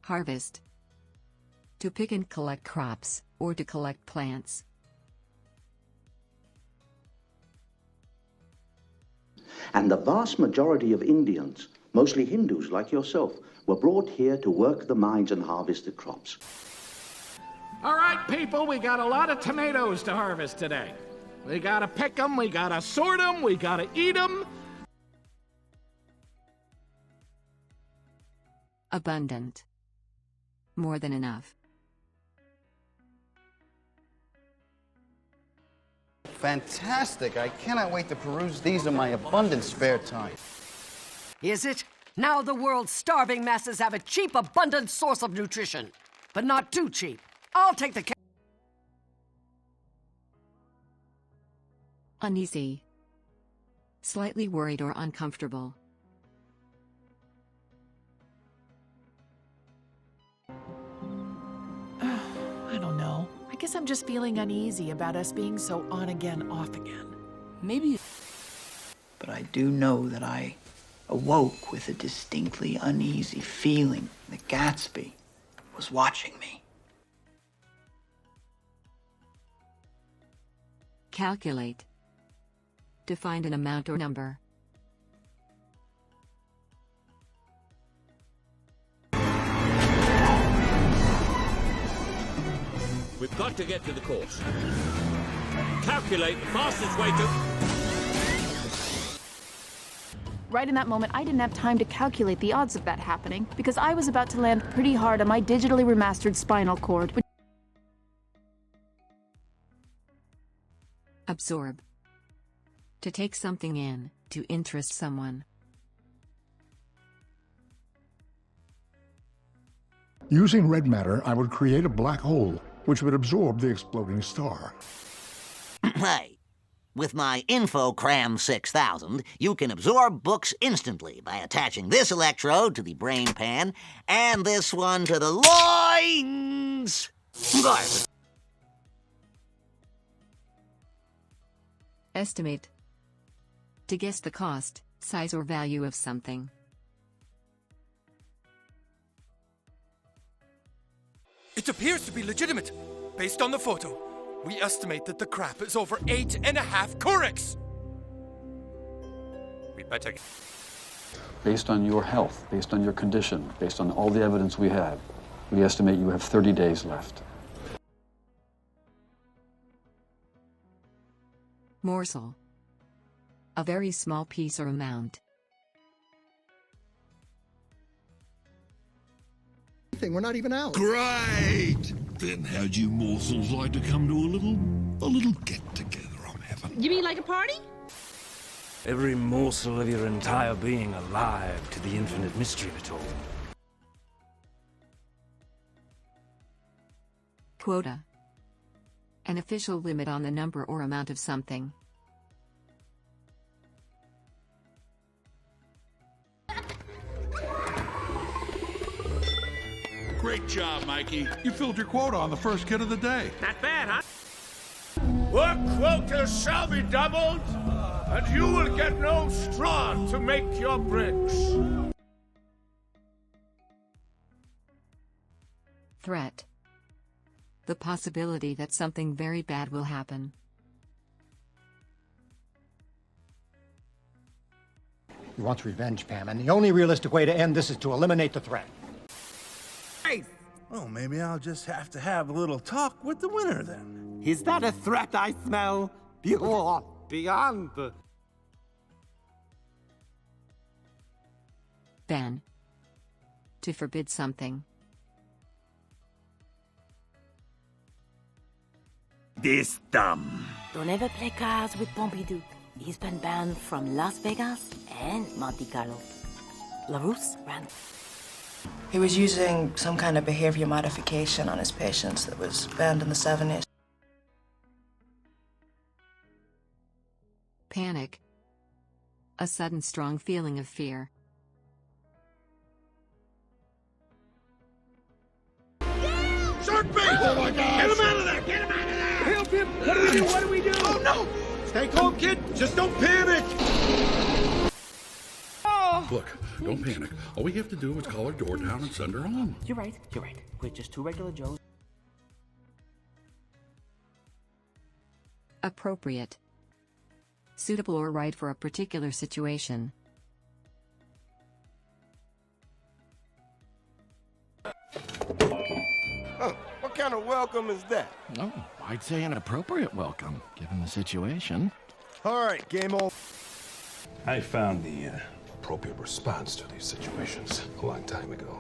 Harvest. To pick and collect crops, or to collect plants. And the vast majority of Indians, mostly Hindus like yourself, were brought here to work the mines and harvest the crops. All right, people, we got a lot of tomatoes to harvest today. We gotta pick them, we gotta sort them, we gotta eat them. Abundant. More than enough. Fantastic. I cannot wait to peruse these in my abundant spare time. Is it? Now the world's starving masses have a cheap, abundant source of nutrition. But not too cheap. I'll take the... Uneasy. Slightly worried or uncomfortable. I don't know. I guess I'm just feeling uneasy about us being so on again, off again. Maybe. But I do know that I awoke with a distinctly uneasy feeling that Gatsby was watching me. Calculate. To find an amount or number. We've got to get to the course. Calculate the fastest way to... Right in that moment, I didn't have time to calculate the odds of that happening, because I was about to land pretty hard on my digitally remastered spinal cord. Absorb. To take something in, to interest someone. Using red matter, I would create a black hole, which would absorb the exploding star. Hey, with my InfoCram 6000, you can absorb books instantly by attaching this electrode to the brain pan and this one to the loins. Estimate. To guess the cost, size or value of something. It appears to be legitimate. Based on the photo, we estimate that the crap is over 8.5 Courics. We better... Based on your health, based on your condition, based on all the evidence we have, we estimate you have 30 days left. Morsel. A very small piece or amount. We're not even out. Great! Then how'd you morsels like to come to a little get-together I'm having? You mean like a party? Every morsel of your entire being alive to the infinite mystery of it all. Quota. An official limit on the number or amount of something. Great job, Mikey. You filled your quota on the first kid of the day. Not bad, huh? Work quota shall be doubled, and you will get no straw to make your bricks. Threat. The possibility that something very bad will happen. He wants revenge, Pam, and the only realistic way to end this is to eliminate the threat. Oh, maybe I'll just have to have a little talk with the winner then. Is that a threat I smell? Beyond the... Ban. To forbid something. This dumb. Don't ever play cards with Pompidou. He's been banned from Las Vegas and Monte Carlo. LaRousse ran. He was using some kind of behavior modification on his patients that was banned in the 70s. Panic. A sudden strong feeling of fear. Shark bait! Oh my God! Get him out of there! Get him out of there! Help him! What do we do? What do we do? Oh no! Stay calm, kid. Just don't panic. Oh, Look, don't panic. All we have to do is call her door down and send her home. You're right. We're just two regular Joes. Appropriate. Suitable or right for a particular situation. Huh, what kind of welcome is that? Oh, I'd say an appropriate welcome, given the situation. All right, game over. I found the appropriate response to these situations a long time ago.